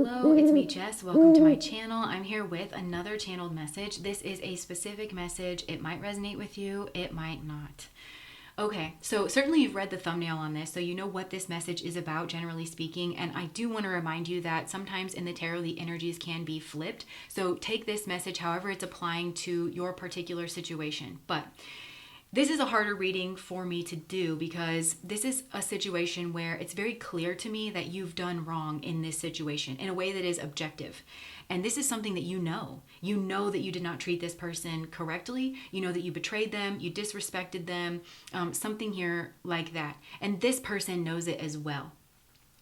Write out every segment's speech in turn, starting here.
Hello, it's me, Jess. Welcome to my channel. I'm here with another channeled message. This is a specific message. It might resonate with you, it might not. Okay, so certainly you've read the thumbnail on this, so you know what this message is about, generally speaking. And I do want to remind you that sometimes in the tarot, the energies can be flipped. So take this message however it's applying to your particular situation. But this is a harder reading for me to do because this is a situation where it's very clear to me that you've done wrong in this situation in a way that is objective. And this is something that you know. You know that you did not treat this person correctly. You know that you betrayed them, you disrespected them, something here like that. And this person knows it as well.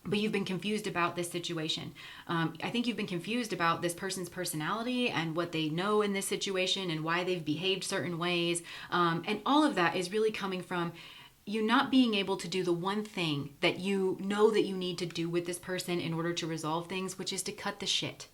But you've been confused about this situation. I think you've been confused about this person's personality and what they know in this situation and why they've behaved certain ways. And all of that is really coming from you not being able to do the one thing that you know that you need to do with this person in order to resolve things, which is to cut the shit.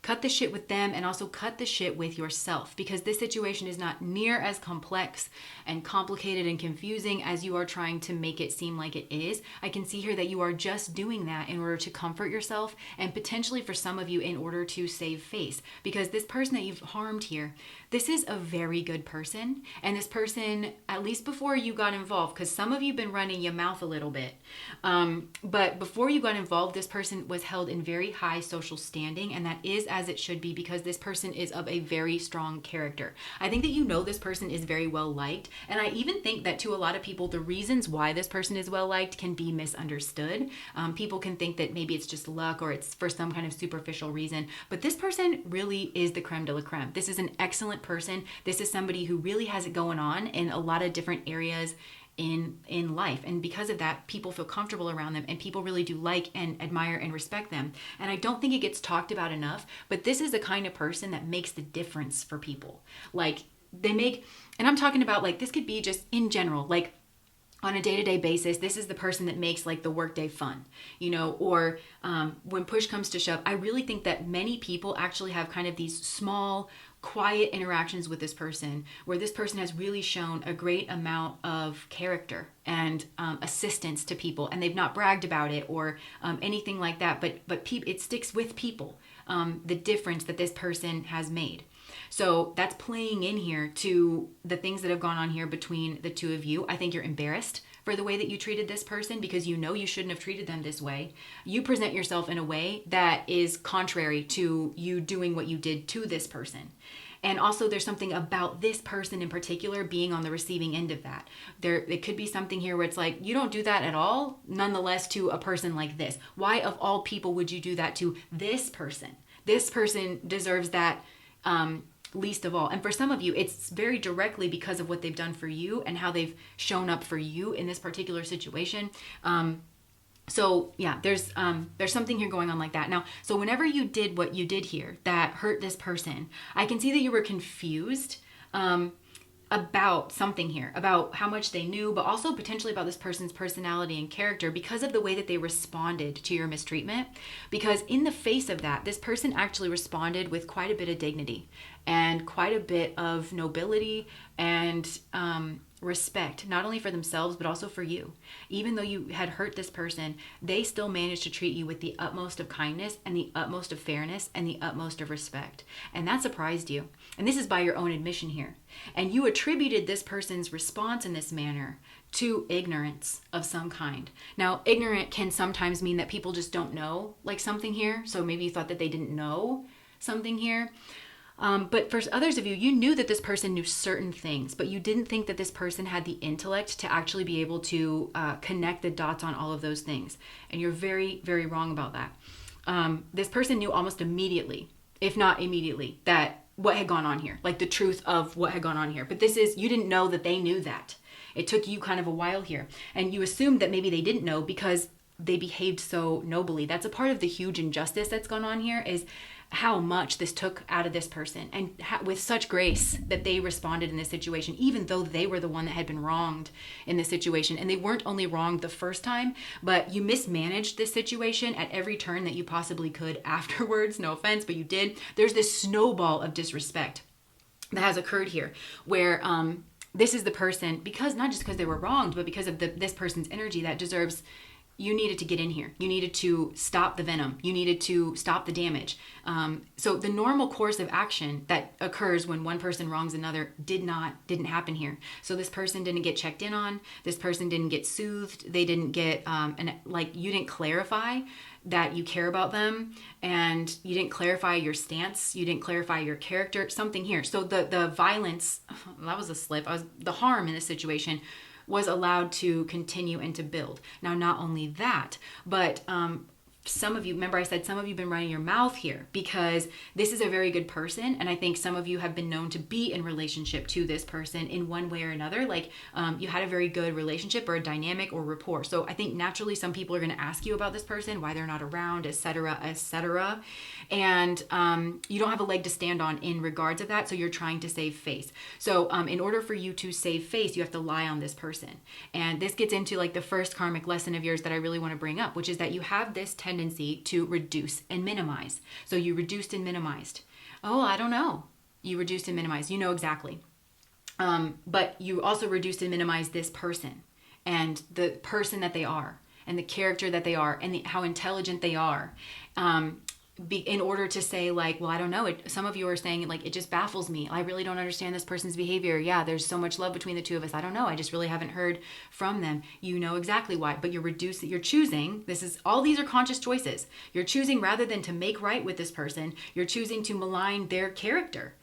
Cut the shit with them and also cut the shit with yourself, because this situation is not near as complex and complicated and confusing as you are trying to make it seem like it is. I can see here that you are just doing that in order to comfort yourself and potentially for some of you in order to save face, because this person that you've harmed here, this is a very good person. And this person, at least before you got involved, because some of you have been running your mouth a little bit, but before you got involved, this person was held in very high social standing, and that is as it should be because this person is of a very strong character. I think that you know this person is very well liked, and I even think that to a lot of people, the reasons why this person is well liked can be misunderstood. People can think that maybe it's just luck or it's for some kind of superficial reason, but this person really is the creme de la creme. This is an excellent person. This is somebody who really has it going on in a lot of different areas in life, and because of that, people feel comfortable around them and people really do like and admire and respect them. And I don't think it gets talked about enough, but this is the kind of person that makes the difference for people. Like they make, and I'm talking about like this could be just in general, like on a day-to-day basis, this is the person that makes like the workday fun, you know, or when push comes to shove. I really think that many people actually have kind of these small quiet interactions with this person where this person has really shown a great amount of character and assistance to people, and they've not bragged about it or anything like that, but it sticks with people, the difference that this person has made. So that's playing in here to the things that have gone on here between the two of you. I think you're embarrassed for the way that you treated this person because you know you shouldn't have treated them this way. You present yourself in a way that is contrary to you doing what you did to this person. And also there's something about this person in particular being on the receiving end of that. It could be something here where it's like, you don't do that at all, nonetheless to a person like this. Why of all people would you do that to this person? This person deserves that least of all. And for some of you, it's very directly because of what they've done for you and how they've shown up for you in this particular situation. So yeah, there's something here going on like that. Now, so whenever you did what you did here that hurt this person, I can see that you were confused about something here, about how much they knew, but also potentially about this person's personality and character because of the way that they responded to your mistreatment. Because in the face of that, this person actually responded with quite a bit of dignity and quite a bit of nobility and respect, not only for themselves, but also for you. Even though you had hurt this person, they still managed to treat you with the utmost of kindness and the utmost of fairness and the utmost of respect. And that surprised you. And this is by your own admission here. And you attributed this person's response in this manner to ignorance of some kind. Now, ignorant can sometimes mean that people just don't know like something here. So maybe you thought that they didn't know something here. But for others of you, you knew that this person knew certain things, but you didn't think that this person had the intellect to actually be able to connect the dots on all of those things. And you're very, very wrong about that. This person knew almost immediately, if not immediately, that what had gone on here, like the truth of what had gone on here. But you didn't know that they knew that. It took you kind of a while here. And you assumed that maybe they didn't know because they behaved so nobly. That's a part of the huge injustice that's gone on here, is how much this took out of this person, and with such grace that they responded in this situation, even though they were the one that had been wronged in this situation. And they weren't only wronged the first time, but you mismanaged this situation at every turn that you possibly could afterwards. No offense, but you did. There's this snowball of disrespect that has occurred here where this is the person, because not just because they were wronged, but because of this person's energy that deserves you needed to get in here. You needed to stop the venom. You needed to stop the damage. So the normal course of action that occurs when one person wrongs another didn't happen here. So this person didn't get checked in on. This person didn't get soothed. They didn't get, you didn't clarify that you care about them, and you didn't clarify your stance. You didn't clarify your character, something here. So the violence, that was a slip. The harm in this situation was allowed to continue and to build. Now, not only that, but some of you, remember I said some of you have been running your mouth here because this is a very good person. And I think some of you have been known to be in relationship to this person in one way or another. Like you had a very good relationship or a dynamic or rapport. So I think naturally some people are going to ask you about this person, why they're not around, etc., etc. And you don't have a leg to stand on in regards of that. So you're trying to save face. So in order for you to save face, you have to lie on this person. And this gets into like the first karmic lesson of yours that I really want to bring up, which is that you have this tendency to reduce and minimize. So you reduced and minimized. Oh, I don't know. You reduced and minimized. You know exactly. But you also reduced and minimized this person and the person that they are and the character that they are and how intelligent they are. In order to say like, well, I don't know. Some of you are saying like, it just baffles me. I really don't understand this person's behavior. Yeah, there's so much love between the two of us. I don't know. I just really haven't heard from them. You know exactly why, but you're choosing. All these are conscious choices. You're choosing rather than to make right with this person, you're choosing to malign their character,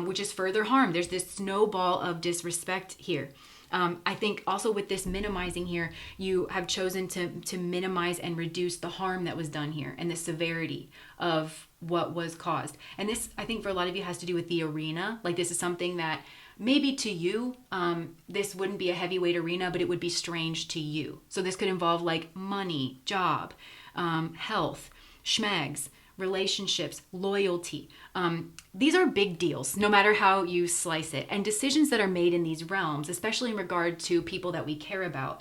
which is further harm. There's this snowball of disrespect here. I think also with this minimizing here, you have chosen to minimize and reduce the harm that was done here and the severity of what was caused. And this, I think for a lot of you has to do with the arena. Like this is something that maybe to you, this wouldn't be a heavyweight arena, but it would be strange to you. So this could involve like money, job, health, schmags, relationships, loyalty. These are big deals, no matter how you slice it. And decisions that are made in these realms, especially in regard to people that we care about,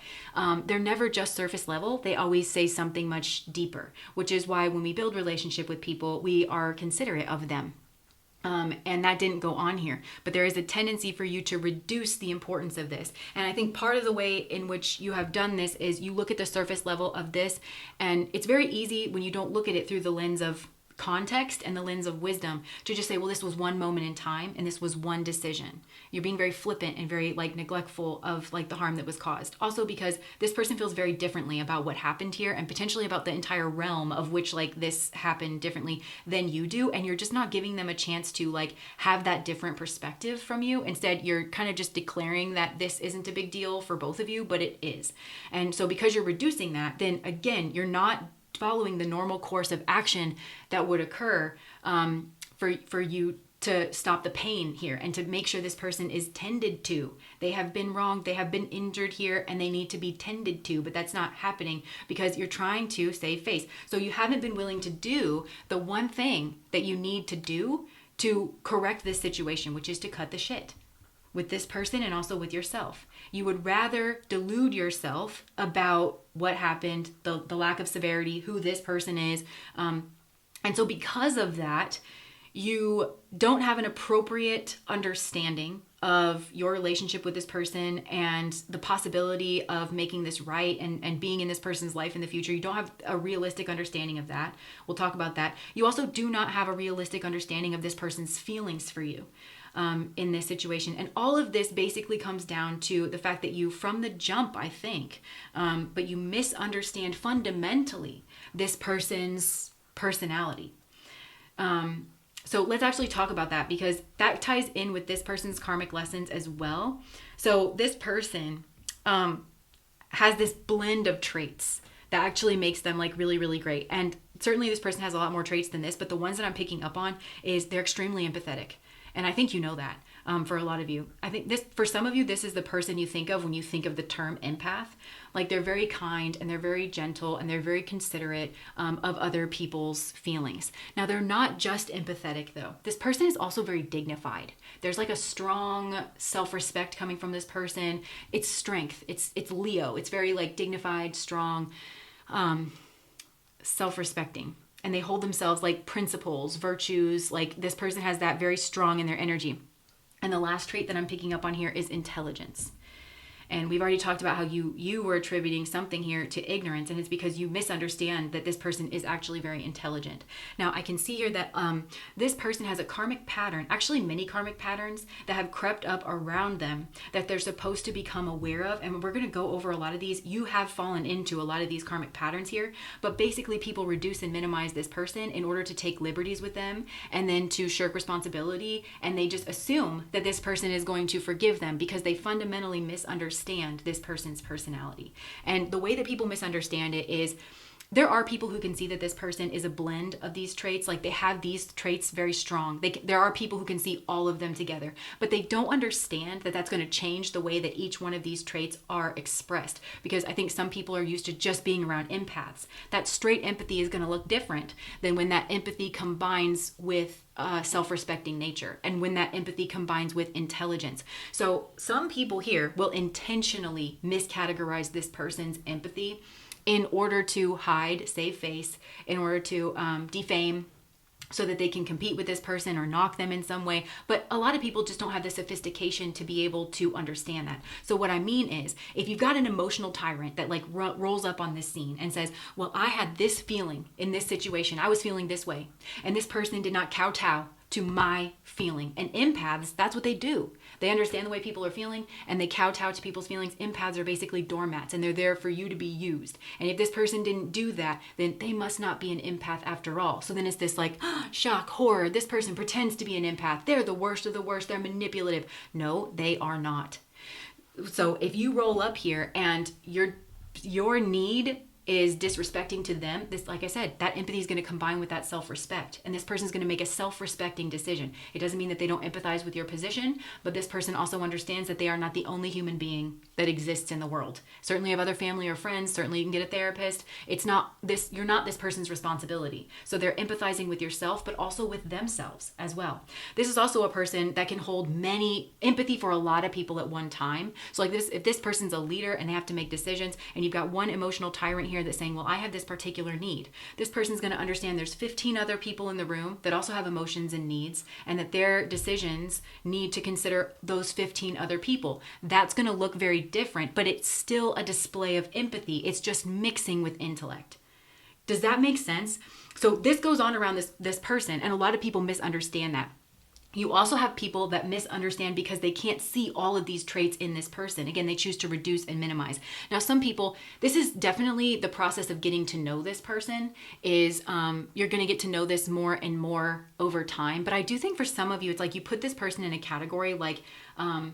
they're never just surface level. They always say something much deeper, which is why when we build relationship with people, we are considerate of them. And that didn't go on here, but there is a tendency for you to reduce the importance of this. And I think part of the way in which you have done this is you look at the surface level of this, and it's very easy when you don't look at it through the lens of context and the lens of wisdom to just say, well, this was one moment in time and this was one decision. You're being very flippant and very like neglectful of like the harm that was caused. Also because this person feels very differently about what happened here and potentially about the entire realm of which like this happened differently than you do. And you're just not giving them a chance to like have that different perspective from you. Instead, you're kind of just declaring that this isn't a big deal for both of you, but it is. And so because you're reducing that, then again, you're not following the normal course of action that would occur for you to stop the pain here and to make sure this person is tended to. They have been wronged, they have been injured here, and they need to be tended to, but that's not happening because you're trying to save face. So you haven't been willing to do the one thing that you need to do to correct this situation, which is to cut the shit with this person and also with yourself. You would rather delude yourself about what happened, the lack of severity, who this person is. And so because of that, you don't have an appropriate understanding of your relationship with this person and the possibility of making this right and being in this person's life in the future. You don't have a realistic understanding of that. We'll talk about that. You also do not have a realistic understanding of this person's feelings for you. In this situation. And all of this basically comes down to the fact that you, from the jump, I think, but you misunderstand fundamentally this person's personality. So let's actually talk about that because that ties in with this person's karmic lessons as well. So this person has this blend of traits that actually makes them like really, really great. And certainly this person has a lot more traits than this, but the ones that I'm picking up on is they're extremely empathetic. And I think you know that for a lot of you. I think this, for some of you, this is the person you think of when you think of the term empath. Like they're very kind and they're very gentle and they're very considerate of other people's feelings. Now they're not just empathetic though. This person is also very dignified. There's like a strong self-respect coming from this person. It's strength. It's Leo. It's very like dignified, strong, self-respecting. And they hold themselves like principles, virtues, like this person has that very strong in their energy. And the last trait that I'm picking up on here is intelligence. And we've already talked about how you were attributing something here to ignorance, and it's because you misunderstand that this person is actually very intelligent. Now, I can see here that this person has a karmic pattern, actually many karmic patterns that have crept up around them that they're supposed to become aware of. And we're going to go over a lot of these. You have fallen into a lot of these karmic patterns here, but basically people reduce and minimize this person in order to take liberties with them and then to shirk responsibility, and they just assume that this person is going to forgive them because they fundamentally misunderstand this person's personality. And the way that people misunderstand it is there are people who can see that this person is a blend of these traits, like they have these traits very strong. There are people who can see all of them together, but they don't understand that that's going to change the way that each one of these traits are expressed, because I think some people are used to just being around empaths. That straight empathy is going to look different than when that empathy combines with self-respecting nature, and when that empathy combines with intelligence. So some people here will intentionally miscategorize this person's empathy in order to hide, save face, in order to defame, so that they can compete with this person or knock them in some way. But a lot of people just don't have the sophistication to be able to understand that. So what I mean is, if you've got an emotional tyrant that like rolls up on this scene and says, well, I had this feeling in this situation, I was feeling this way, and this person did not kowtow to my feeling. And empaths, that's what they do. They understand the way people are feeling and they kowtow to people's feelings. Empaths are basically doormats, and they're there for you to be used. And if this person didn't do that, then they must not be an empath after all. So then it's this like shock, horror. This person pretends to be an empath. They're the worst of the worst. They're manipulative. No, they are not. So if you roll up here and your need is disrespecting to them, this, like I said, that empathy is going to combine with that self-respect, and this person is going to make a self-respecting decision. It doesn't mean that they don't empathize with your position, but this person also understands that they are not the only human being that exists in the world. Certainly you have other family or friends, certainly you can get a therapist. It's not this, you're not this person's responsibility. So they're empathizing with yourself, but also with themselves as well. This is also a person that can hold many empathy for a lot of people at one time. So like this, if this person's a leader and they have to make decisions, and you've got one emotional tyrant here that's saying, well, I have this particular need. This person's going to understand there's 15 other people in the room that also have emotions and needs, and that their decisions need to consider those 15 other people. That's going to look very different, but it's still a display of empathy. It's just mixing with intellect. Does that make sense? So this goes on around this person, and a lot of people misunderstand that. You also have people that misunderstand because they can't see all of these traits in this person. Again, they choose to reduce and minimize. Now, some people, this is definitely the process of getting to know this person is you're going to get to know this more and more over time. But I do think for some of you, it's like you put this person in a category like, oh,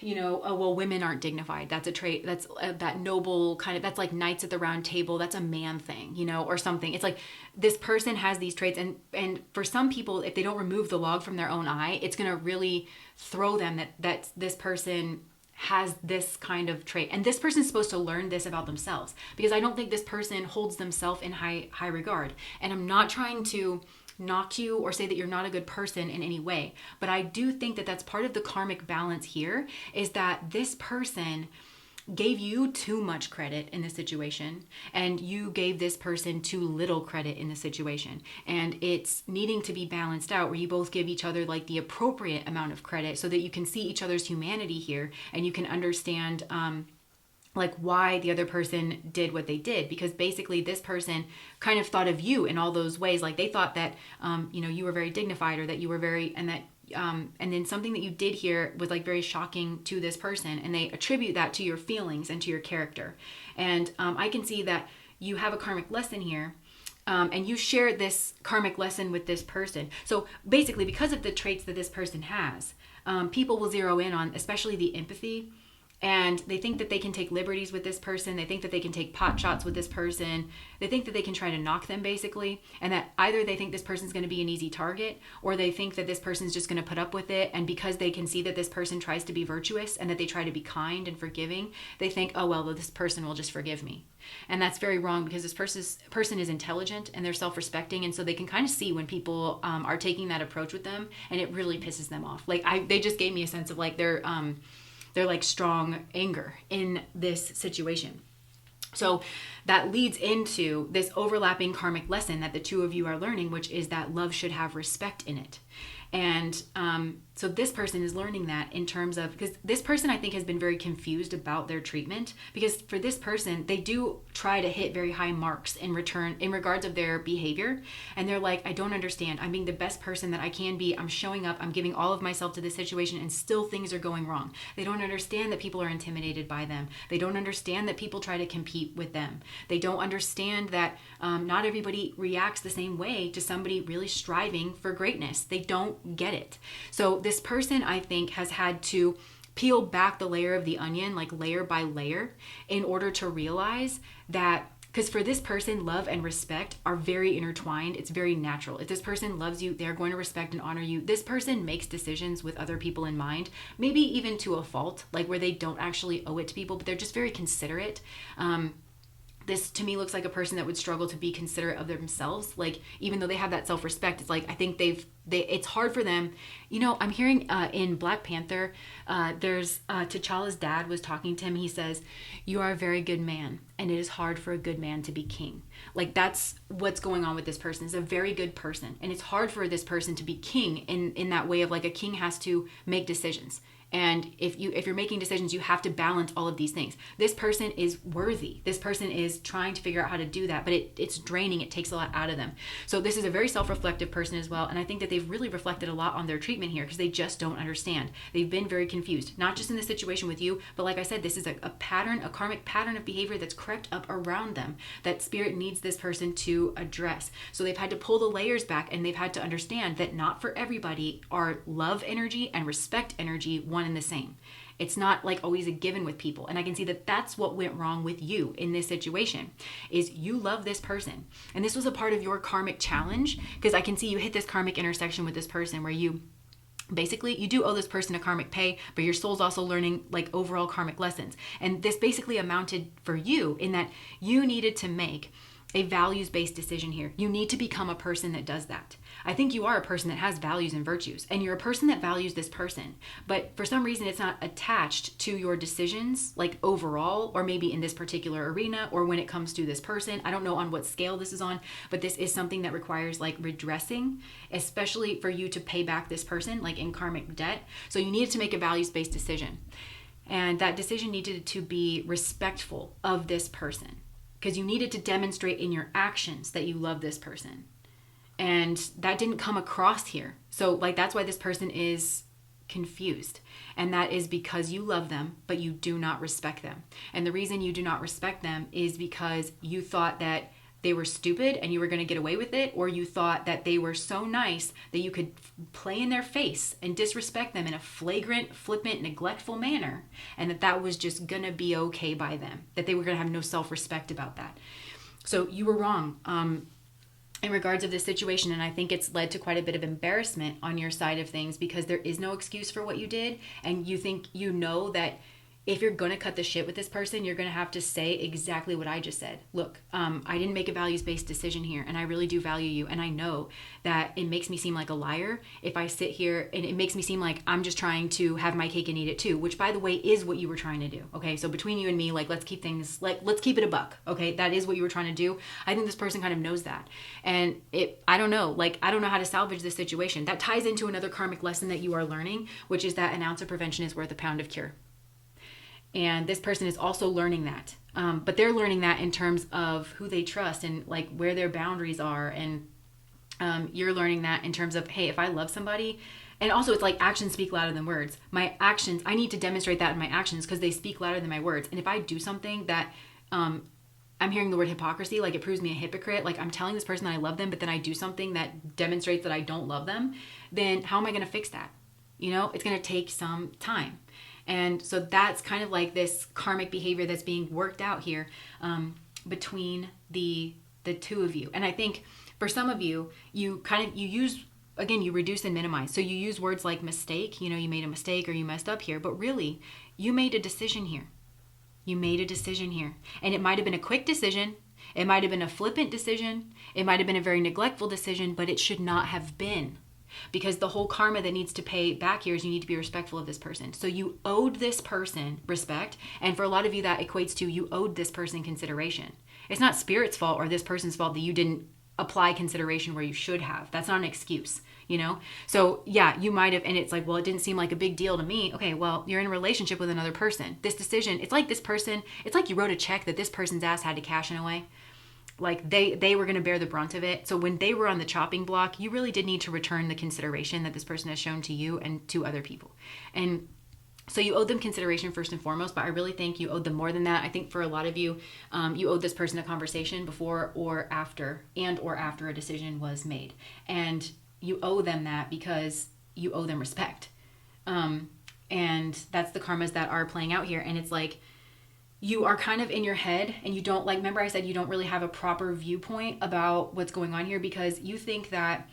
well, women aren't dignified. That's a trait. That's that noble kind of, that's like knights at the round table. That's a man thing, or something. It's like this person has these traits. And for some people, if they don't remove the log from their own eye, it's going to really throw them that this person has this kind of trait. And this person's supposed to learn this about themselves, because I don't think this person holds themselves in high regard. And I'm not trying to knock you or say that you're not a good person in any way, but I do think that that's part of the karmic balance here, is that this person gave you too much credit in the situation, and you gave this person too little credit in the situation, and it's needing to be balanced out where you both give each other like the appropriate amount of credit so that you can see each other's humanity here, and you can understand like why the other person did what they did. Because basically this person kind of thought of you in all those ways. Like they thought that, you were very dignified, or that you were very, and that, and then something that you did here was like very shocking to this person, and they attribute that to your feelings and to your character. And I can see that you have a karmic lesson here. And you share this karmic lesson with this person. So basically, because of the traits that this person has, people will zero in on, especially the empathy. And they think that they can take liberties with this person. They think that they can take pot shots with this person. They think that they can try to knock them, basically. And that either they think this person's going to be an easy target, or they think that this person's just going to put up with it. And because they can see that this person tries to be virtuous and that they try to be kind and forgiving, they think, oh, well, this person will just forgive me. And that's very wrong, because this person is intelligent and they're self-respecting. And so they can kind of see when people are taking that approach with them, and it really pisses them off. Like they just gave me a sense of like they're like strong anger in this situation. So that leads into this overlapping karmic lesson that the two of you are learning, which is that love should have respect in it. And so this person is learning that in terms of, because this person I think has been very confused about their treatment, because for this person, they do try to hit very high marks in return in regards of their behavior. And they're like, I don't understand. I'm being the best person that I can be. I'm showing up. I'm giving all of myself to this situation, and still things are going wrong. They don't understand that people are intimidated by them. They don't understand that people try to compete with them. They don't understand that not everybody reacts the same way to somebody really striving for greatness. They don't get it. So this person, I think, has had to peel back the layer of the onion, like layer by layer, in order to realize that, because for this person, love and respect are very intertwined. It's very natural. If this person loves you, they're going to respect and honor you. This person makes decisions with other people in mind, maybe even to a fault, like where they don't actually owe it to people, but they're just very considerate. This to me looks like a person that would struggle to be considerate of themselves. Like, even though they have that self-respect, it's like, I think it's hard for them. You know, I'm hearing in Black Panther, there's T'Challa's dad was talking to him. He says, "You are a very good man, and it is hard for a good man to be king." Like, that's what's going on with this person. Is a very good person, and it's hard for this person to be king in that way of, like, a king has to make decisions. And if you're making decisions, you have to balance all of these things. This person is worthy. This person is trying to figure out how to do that, but it's draining. It takes a lot out of them. So this is a very self-reflective person as well. And I think that they've really reflected a lot on their treatment here, because they just don't understand. They've been very confused, not just in the situation with you, but like I said, this is a pattern, a karmic pattern of behavior that's crept up around them that spirit needs this person to address. So they've had to pull the layers back, and they've had to understand that not for everybody are love energy and respect energy one and the same. It's not like always a given with people. And I can see that that's what went wrong with you in this situation, is you love this person. And this was a part of your karmic challenge, because I can see you hit this karmic intersection with this person where you basically, you do owe this person a karmic pay, but your soul's also learning like overall karmic lessons. And this basically amounted for you in that you needed to make a values-based decision here. You need to become a person that does that. I think you are a person that has values and virtues, and you're a person that values this person, but for some reason it's not attached to your decisions, like overall, or maybe in this particular arena, or when it comes to this person. I don't know on what scale this is on, but this is something that requires like redressing, especially for you to pay back this person, like in karmic debt. So you needed to make a values-based decision, and that decision needed to be respectful of this person, because you needed to demonstrate in your actions that you love this person. And that didn't come across here. So like, that's why this person is confused. And that is because you love them, but you do not respect them. And the reason you do not respect them is because you thought that they were stupid and you were going to get away with it, or you thought that they were so nice that you could play in their face and disrespect them in a flagrant, flippant, neglectful manner, and that was just going to be okay by them, that they were going to have no self-respect about that. So you were wrong in regards of this situation, and I think it's led to quite a bit of embarrassment on your side of things, because there is no excuse for what you did, and you think you know that if you're going to cut the shit with this person, you're going to have to say exactly what I just said. Look, I didn't make a values-based decision here, and I really do value you. And I know that it makes me seem like a liar if I sit here, and it makes me seem like I'm just trying to have my cake and eat it too, which, by the way, is what you were trying to do. Okay, so between you and me, like, let's keep it a buck. Okay, that is what you were trying to do. I think this person kind of knows that. And I don't know how to salvage this situation. That ties into another karmic lesson that you are learning, which is that an ounce of prevention is worth a pound of cure. And this person is also learning that. But they're learning that in terms of who they trust and like where their boundaries are. And you're learning that in terms of, hey, if I love somebody, and also it's like actions speak louder than words. My actions, I need to demonstrate that in my actions because they speak louder than my words. And if I do something that, I'm hearing the word hypocrisy, like it proves me a hypocrite, like I'm telling this person that I love them, but then I do something that demonstrates that I don't love them, then how am I going to fix that? You know, it's going to take some time. And so that's kind of like this karmic behavior that's being worked out here between the two of you. And I think for some of you, you use, again, you reduce and minimize. So you use words like mistake, you know, you made a mistake or you messed up here, but really you made a decision here. You made a decision here. And it might have been a quick decision. It might have been a flippant decision. It might have been a very neglectful decision, but it should not have been. Because the whole karma that needs to pay back here is you need to be respectful of this person. So you owed this person respect. And for a lot of you, that equates to you owed this person consideration. It's not spirit's fault or this person's fault that you didn't apply consideration where you should have. That's not an excuse, you know? So yeah, you might have, and it's like, well, it didn't seem like a big deal to me. Okay, well, you're in a relationship with another person. This decision, it's like this person, it's like you wrote a check that this person's ass had to cash in a way. Like they were going to bear the brunt of it. So when they were on the chopping block, you really did need to return the consideration that this person has shown to you and to other people. And so you owed them consideration first and foremost, but I really think you owed them more than that. I think for a lot of you, you owed this person a conversation before or after a decision was made. And you owe them that because you owe them respect. And that's the karmas that are playing out here. And it's like, you are kind of in your head and you don't, like, remember I said you don't really have a proper viewpoint about what's going on here because you think that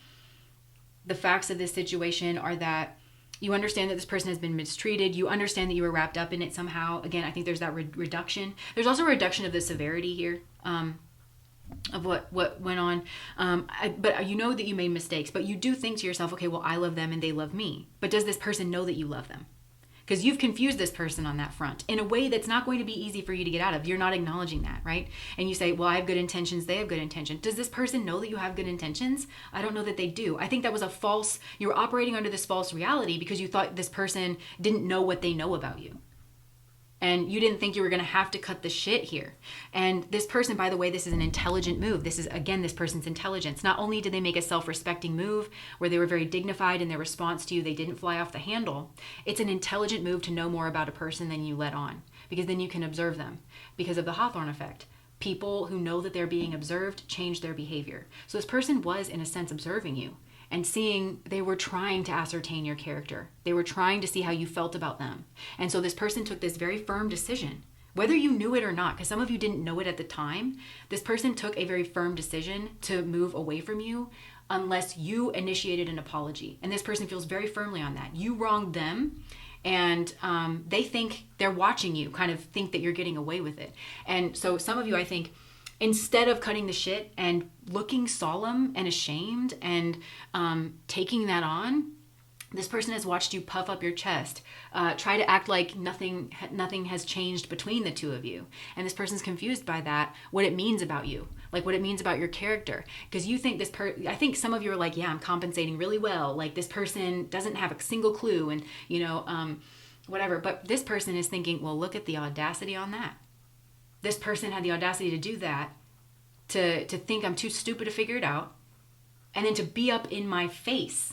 the facts of this situation are that you understand that this person has been mistreated. You understand that you were wrapped up in it somehow. Again, I think there's that reduction. There's also a reduction of the severity here of what went on. But you know that you made mistakes. But you do think to yourself, okay, well, I love them and they love me. But does this person know that you love them? Because you've confused this person on that front in a way that's not going to be easy for you to get out of. You're not acknowledging that, right? And you say, well, I have good intentions. They have good intentions. Does this person know that you have good intentions? I don't know that they do. I think that was you were operating under this false reality because you thought this person didn't know what they know about you. And you didn't think you were going to have to cut the shit here. And this person, by the way, this is an intelligent move. This is, again, this person's intelligence. Not only did they make a self-respecting move where they were very dignified in their response to you, they didn't fly off the handle. It's an intelligent move to know more about a person than you let on, because then you can observe them because of the Hawthorne effect. People who know that they're being observed change their behavior. So this person was, in a sense, observing you and seeing, they were trying to ascertain your character. They were trying to see how you felt about them. And so this person took this very firm decision, whether you knew it or not, because some of you didn't know it at the time. This person took a very firm decision to move away from you unless you initiated an apology. And this person feels very firmly on that. You wronged them. And they think they're watching you, kind of think that you're getting away with it. And so some of you, I think, instead of cutting the shit and looking solemn and ashamed and taking that on, this person has watched you puff up your chest, try to act like nothing has changed between the two of you. And this person's confused by that, what it means about you, like what it means about your character. Because you think I think some of you are like, yeah, I'm compensating really well. Like this person doesn't have a single clue and, whatever. But this person is thinking, well, look at the audacity on that. This person had the audacity to do that, to think I'm too stupid to figure it out, and then to be up in my face.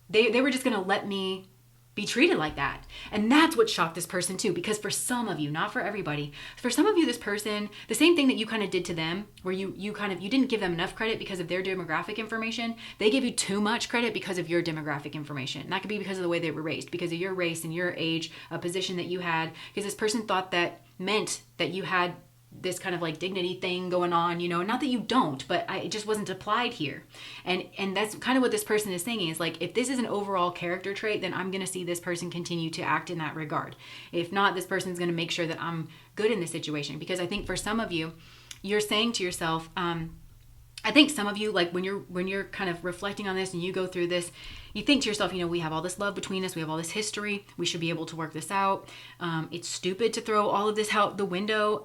They were just going to let me be treated like that. And that's what shocked this person too, because for some of you, not for everybody, for some of you, this person, the same thing that you kind of did to them, where you didn't give them enough credit because of their demographic information, they gave you too much credit because of your demographic information. And that could be because of the way they were raised, because of your race and your age, a position that you had, because this person thought that meant that you had this kind of like dignity thing going on, not that you don't, but it just wasn't applied here. And that's kind of what this person is saying is like, if this is an overall character trait, then I'm going to see this person continue to act in that regard. If not, this person's going to make sure that I'm good in this situation. Because I think for some of you, you're saying to yourself, I think some of you, like when you're kind of reflecting on this and you go through this, you think to yourself, we have all this love between us. We have all this history. We should be able to work this out. It's stupid to throw all of this out the window.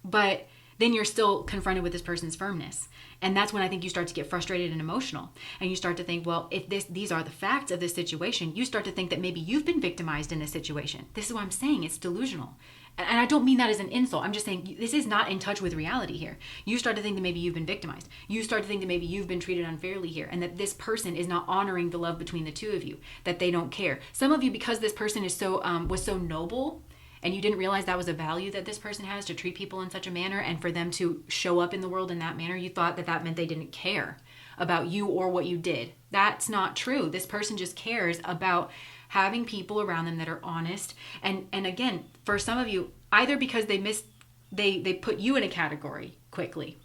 But then you're still confronted with this person's firmness. And that's when I think you start to get frustrated and emotional. And you start to think, well, if these are the facts of this situation, you start to think that maybe you've been victimized in this situation. This is what I'm saying. It's delusional. And I don't mean that as an insult. I'm just saying this is not in touch with reality here. You start to think that maybe you've been victimized. You start to think that maybe you've been treated unfairly here, and that this person is not honoring the love between the two of you, that they don't care. Some of you, because this person is was so noble, and you didn't realize that was a value that this person has, to treat people in such a manner and for them to show up in the world in that manner, you thought that meant they didn't care about you or what you did. That's not true. This person just cares about having people around them that are honest. And again, for some of you, either because they put you in a category quickly,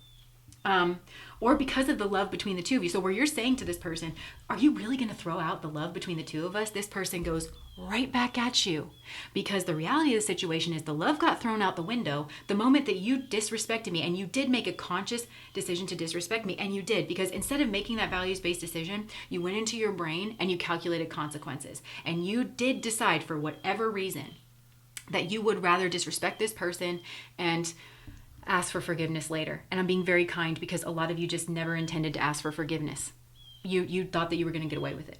or because of the love between the two of you. So where you're saying to this person, are you really going to throw out the love between the two of us? This person goes right back at you, because the reality of the situation is the love got thrown out the window the moment that you disrespected me. And you did make a conscious decision to disrespect me. And you did, because instead of making that values-based decision, you went into your brain and you calculated consequences. And you did decide, for whatever reason, that you would rather disrespect this person and ask for forgiveness later. And I'm being very kind because a lot of you just never intended to ask for forgiveness. You thought that you were going to get away with it.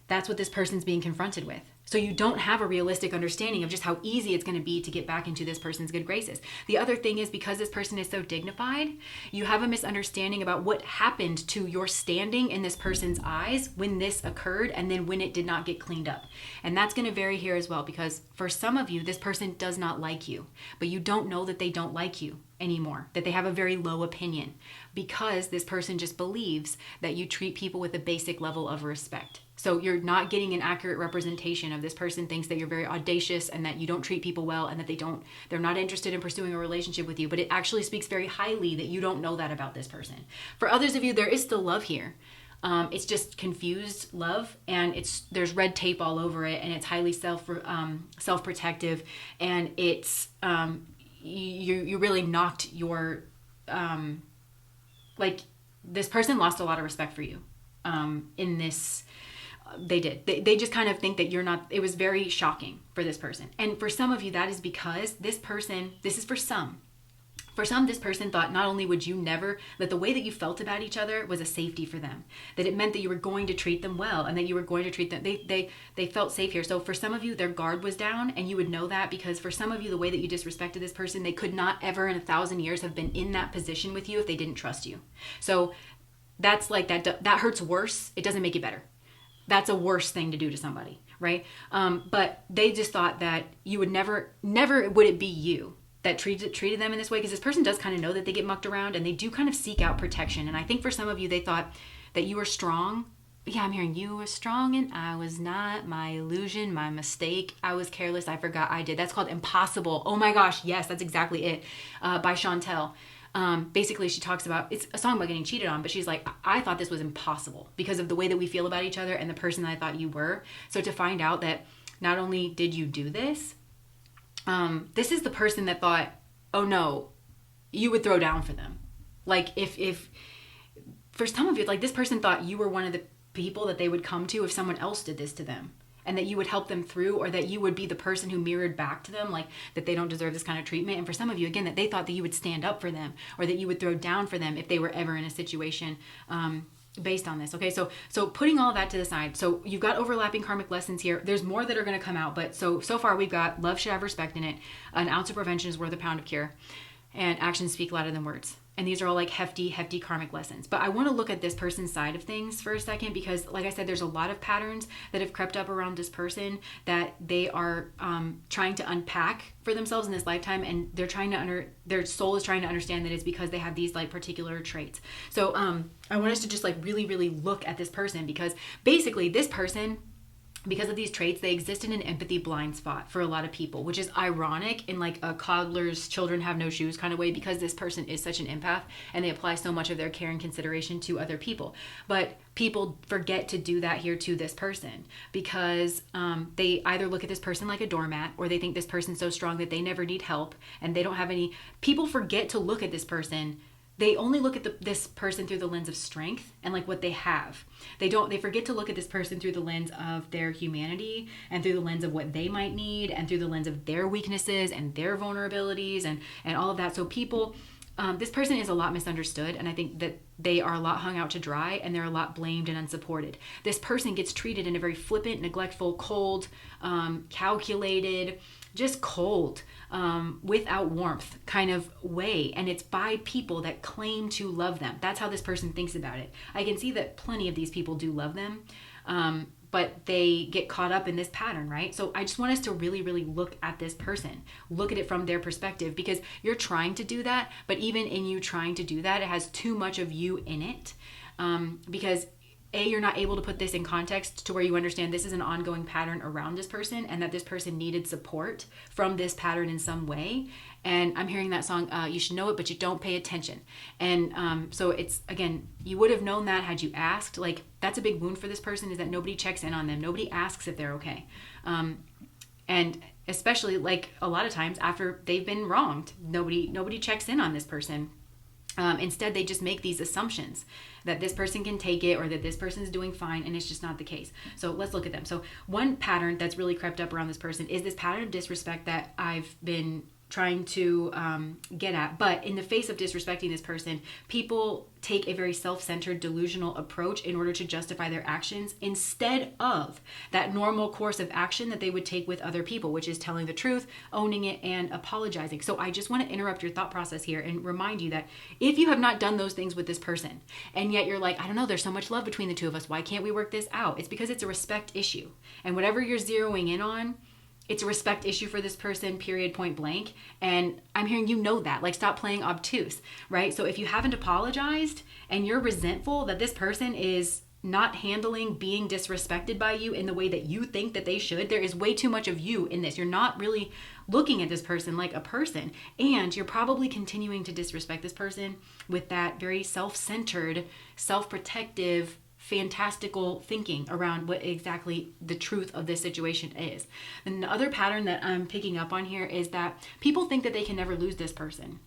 That's what this person's being confronted with. So you don't have a realistic understanding of just how easy it's going to be to get back into this person's good graces. The other thing is, because this person is so dignified, you have a misunderstanding about what happened to your standing in this person's eyes when this occurred and then when it did not get cleaned up. And that's going to vary here as well, because for some of you, this person does not like you, but you don't know that they don't like you anymore, that they have a very low opinion, because this person just believes that you treat people with a basic level of respect. So you're not getting an accurate representation of this person thinks that you're very audacious and that you don't treat people well and that they're not interested in pursuing a relationship with you, but it actually speaks very highly that you don't know that about this person. For others of you, there is still love here. It's just confused love, and there's red tape all over it, and it's highly self-protective, and it's you really knocked your this person lost a lot of respect for you in this. They did. They just kind of think that you're not. It was very shocking for this person. And for some of you, that is because this is for some. For some, this person thought not only would you never, that the way that you felt about each other was a safety for them, that it meant that you were going to treat them well and that you were going to treat them, they felt safe here. So for some of you, their guard was down, and you would know that because for some of you, the way that you disrespected this person, they could not ever in 1,000 years have been in that position with you if they didn't trust you. So that's like that hurts worse. It doesn't make it better. That's a worse thing to do to somebody, right? But they just thought that you would never would it be you that treated them in this way, because this person does kind of know that they get mucked around and they do kind of seek out protection. And I think for some of you, they thought that you were strong. Yeah, I'm hearing you were strong and I was not. My illusion, my mistake. I was careless. I forgot I did. That's called Impossible. Oh my gosh, yes, that's exactly it. By Chantel. Basically, she talks about, it's a song about getting cheated on, but she's like, I thought this was impossible because of the way that we feel about each other and the person that I thought you were. So to find out that not only did you do this, this is the person that thought, oh no, you would throw down for them. Like if for some of you, like this person thought you were one of the people that they would come to if someone else did this to them, and that you would help them through, or that you would be the person who mirrored back to them, like that they don't deserve this kind of treatment. And for some of you, again, that they thought that you would stand up for them, or that you would throw down for them if they were ever in a situation based on this. Okay, so putting all that to the side, so you've got overlapping karmic lessons here. There's more that are going to come out, but so far we've got love should have respect in it, an ounce of prevention is worth a pound of cure, and actions speak louder than words. And these are all like hefty karmic lessons. But I want to look at this person's side of things for a second, because like I said, there's a lot of patterns that have crept up around this person that they are trying to unpack for themselves in this lifetime. And they're trying to their soul is trying to understand that it's because they have these like particular traits. So I want us to just like really, really look at this person, because basically this person, because of these traits, they exist in an empathy blind spot for a lot of people, which is ironic in like a coddler's children have no shoes kind of way, because this person is such an empath and they apply so much of their care and consideration to other people. But people forget to do that here to this person, because they either look at this person like a doormat, or they think this person's so strong that they never need help and they don't have any. People forget to look at this person. They only look at this person through the lens of strength and like what they have. They forget to look at this person through the lens of their humanity and through the lens of what they might need and through the lens of their weaknesses and their vulnerabilities and all of that. So people, this person is a lot misunderstood, and I think that they are a lot hung out to dry and they're a lot blamed and unsupported. This person gets treated in a very flippant, neglectful, cold, calculated, just cold, without warmth kind of way. And it's by people that claim to love them. That's how this person thinks about it. I can see that plenty of these people do love them, but they get caught up in this pattern, right? So I just want us to really, really look at this person, look at it from their perspective, because you're trying to do that, but even in you trying to do that, it has too much of you in it, because you're not able to put this in context to where you understand this is an ongoing pattern around this person and that this person needed support from this pattern in some way. And I'm hearing that song, you should know it, but you don't pay attention. And so it's, again, you would have known that had you asked. Like, that's a big wound for this person, is that nobody checks in on them. Nobody asks if they're okay. And especially like a lot of times after they've been wronged, nobody checks in on this person. Instead, they just make these assumptions that this person can take it or that this person is doing fine, and it's just not the case. So let's look at them. So one pattern that's really crept up around this person is this pattern of disrespect that I've been trying to get at. But in the face of disrespecting this person, people take a very self-centered, delusional approach in order to justify their actions instead of that normal course of action that they would take with other people, which is telling the truth, owning it, and apologizing. So I just want to interrupt your thought process here and remind you that if you have not done those things with this person, and yet you're like, I don't know, there's so much love between the two of us, why can't we work this out? It's because it's a respect issue. And whatever you're zeroing in on, it's a respect issue for this person, period, point blank. And I'm hearing you know that. Like, stop playing obtuse, right? So if you haven't apologized and you're resentful that this person is not handling being disrespected by you in the way that you think that they should, there is way too much of you in this. You're not really looking at this person like a person. And you're probably continuing to disrespect this person with that very self-centered, self-protective, fantastical thinking around what exactly the truth of this situation is. And the other pattern that I'm picking up on here is that people think that they can never lose this person,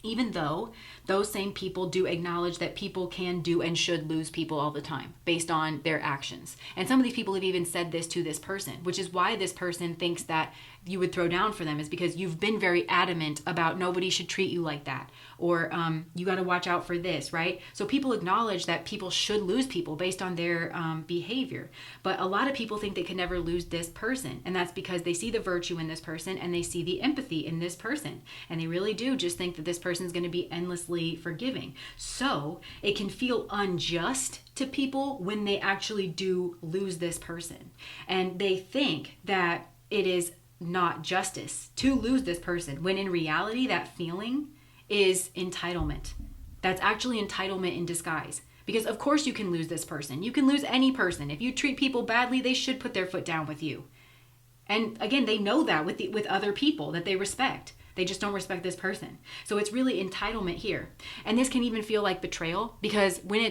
even though those same people do acknowledge that people can do and should lose people all the time based on their actions. And some of these people have even said this to this person, which is why this person thinks that you would throw down for them, is because you've been very adamant about nobody should treat you like that, or you got to watch out for this, right? So people acknowledge that people should lose people based on their behavior. But a lot of people think they can never lose this person. And that's because they see the virtue in this person and they see the empathy in this person. And they really do just think that this person is going to be endlessly forgiving. So it can feel unjust to people when they actually do lose this person. And they think that it is not justice to lose this person, when in reality that feeling is entitlement. That's actually entitlement in disguise. Because of course you can lose this person. You can lose any person. If you treat people badly, they should put their foot down with you. And again, they know that with other people that they respect. They just don't respect this person. So it's really entitlement here. And this can even feel like betrayal, because when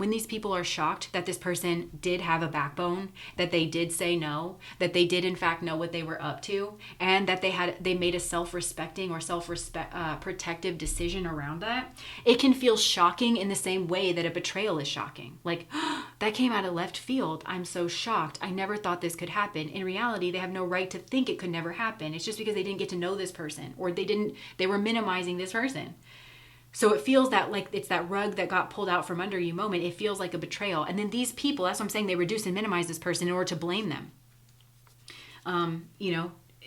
these people are shocked that this person did have a backbone, that they did say no, that they did in fact know what they were up to, and that they made a self-respecting or protective decision around that, it can feel shocking in the same way that a betrayal is shocking. Like, oh, that came out of left field. I'm so shocked. I never thought this could happen. In reality, they have no right to think it could never happen. It's just because they didn't get to know this person, or they were minimizing this person. So it feels that like it's that rug that got pulled out from under you moment. It feels like a betrayal. And then these people, that's what I'm saying, they reduce and minimize this person in order to blame them.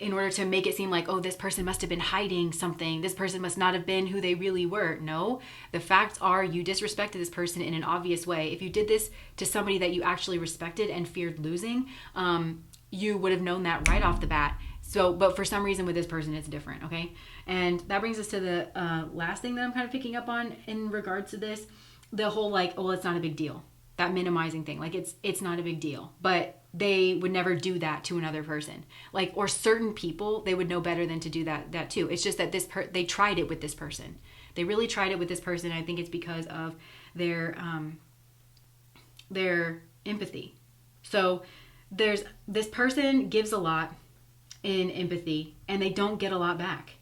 In order to make it seem like, oh, this person must have been hiding something. This person must not have been who they really were. No, the facts are you disrespected this person in an obvious way. If you did this to somebody that you actually respected and feared losing, you would have known that right off the bat. So, but for some reason with this person, it's different, okay? And that brings us to the last thing that I'm kind of picking up on in regards to this. The whole like, oh, it's not a big deal. That minimizing thing. Like, it's not a big deal. But they would never do that to another person. Like, or certain people, they would know better than to do that too. It's just that they tried it with this person. They really tried it with this person. I think it's because of their empathy. So there's this person gives a lot in empathy and they don't get a lot back.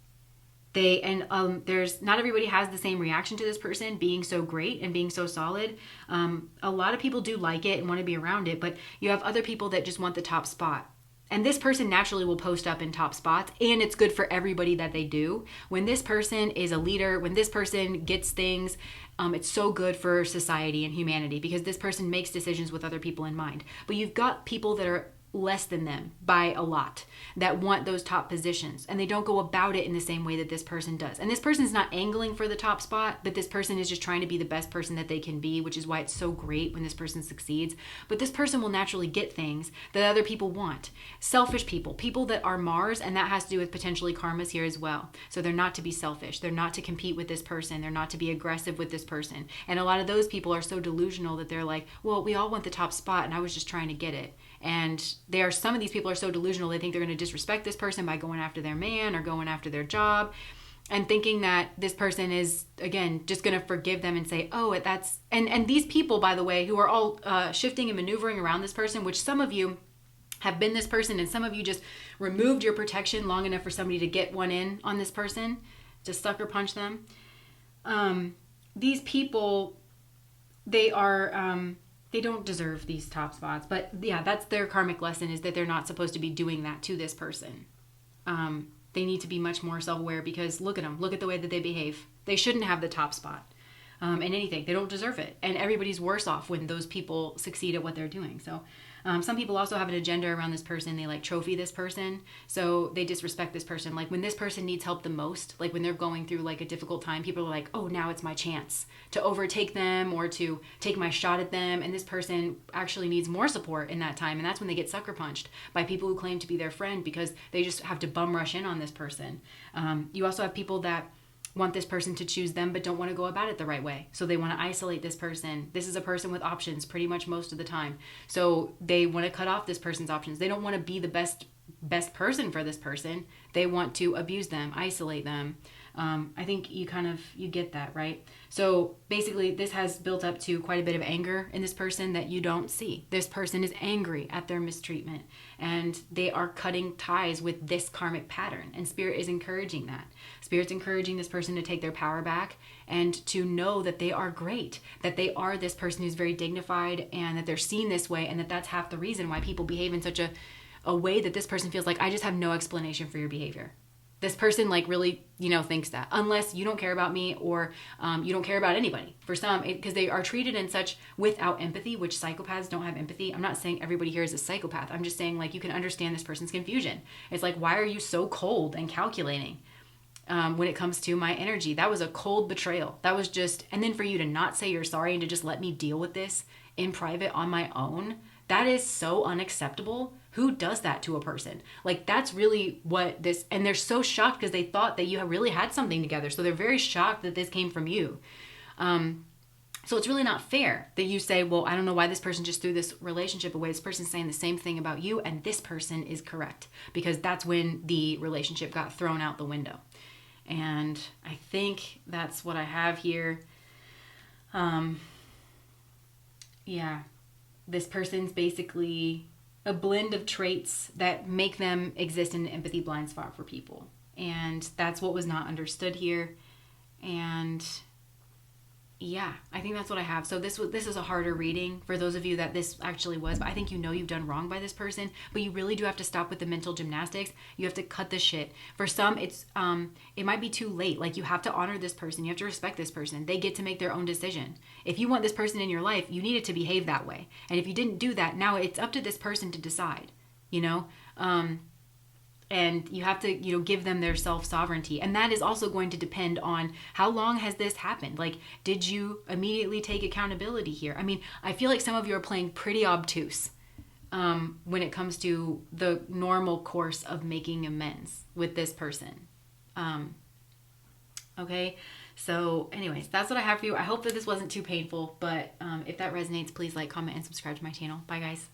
There's not everybody has the same reaction to this person being so great and being so solid. A lot of people do like it and want to be around it, but you have other people that just want the top spot. And this person naturally will post up in top spots, and it's good for everybody that they do. When this person is a leader, when this person gets things, it's so good for society and humanity because this person makes decisions with other people in mind. But you've got people that are less than them by a lot that want those top positions, and they don't go about it in the same way that this person does. And this person's not angling for the top spot, but this person is just trying to be the best person that they can be, which is why it's so great when this person succeeds. But this person will naturally get things that other people want. Selfish people that are Mars, and that has to do with potentially karmas here as well. So they're not to be selfish. They're not to compete with this person. They're not to be aggressive with this person. And a lot of those people are so delusional that they're like, well, we all want the top spot and I was just trying to get it. And some of these people are so delusional, they think they're going to disrespect this person by going after their man or going after their job and thinking that this person is, again, just going to forgive them and say, oh, that's... And these people, by the way, who are all shifting and maneuvering around this person, which some of you have been this person and some of you just removed your protection long enough for somebody to get one in on this person, to sucker punch them. These people, they don't deserve these top spots, but yeah, that's their karmic lesson, is that they're not supposed to be doing that to this person. They need to be much more self-aware, because look at them. Look at the way that they behave. They shouldn't have the top spot in anything. They don't deserve it. And everybody's worse off when those people succeed at what they're doing. So some people also have an agenda around this person. They like trophy this person. So they disrespect this person. Like when this person needs help the most, like when they're going through like a difficult time, people are like, oh, now it's my chance to overtake them or to take my shot at them. And this person actually needs more support in that time. And that's when they get sucker punched by people who claim to be their friend, because they just have to bum rush in on this person. You also have people that want this person to choose them but don't want to go about it the right way. So they want to isolate this person. This is a person with options pretty much most of the time. So they want to cut off this person's options. They don't want to be the best person for this person. They want to abuse them, isolate them. I think you get that, right? So basically this has built up to quite a bit of anger in this person that you don't see. This person is angry at their mistreatment and they are cutting ties with this karmic pattern, and Spirit is encouraging that. Spirit's encouraging this person to take their power back and to know that they are great, that they are this person who's very dignified, and that they're seen this way, and that that's half the reason why people behave in such a way that this person feels like, I just have no explanation for your behavior. This person like really, thinks that, unless you don't care about me or you don't care about anybody. For some, because they are treated in such without empathy, which psychopaths don't have empathy. I'm not saying everybody here is a psychopath. I'm just saying like you can understand this person's confusion. It's like, why are you so cold and calculating when it comes to my energy? That was a cold betrayal. That was just, and then for you to not say you're sorry and to just let me deal with this in private on my own, that is so unacceptable. Who does that to a person? Like that's really what this, and they're so shocked because they thought that you really had something together. So they're very shocked that this came from you. So it's really not fair that you say, well, I don't know why this person just threw this relationship away. This person's saying the same thing about you, and this person is correct, because that's when the relationship got thrown out the window. And I think that's what I have here. Yeah, this person's basically a blend of traits that make them exist in an empathy blind spot for people. And that's what was not understood here. And yeah, I think that's what I have. So this is a harder reading for those of you that this actually was, but I think you've done wrong by this person, but you really do have to stop with the mental gymnastics. You have to cut the shit. For some, it might be too late. Like you have to honor this person. You have to respect this person. They get to make their own decision. If you want this person in your life, you needed to behave that way. And if you didn't do that, now it's up to this person to decide, and you have to, give them their self-sovereignty. And that is also going to depend on how long has this happened? Like, did you immediately take accountability here? I mean, I feel like some of you are playing pretty obtuse when it comes to the normal course of making amends with this person. Okay, so anyways, that's what I have for you. I hope that this wasn't too painful, but if that resonates, please like, comment, and subscribe to my channel. Bye, guys.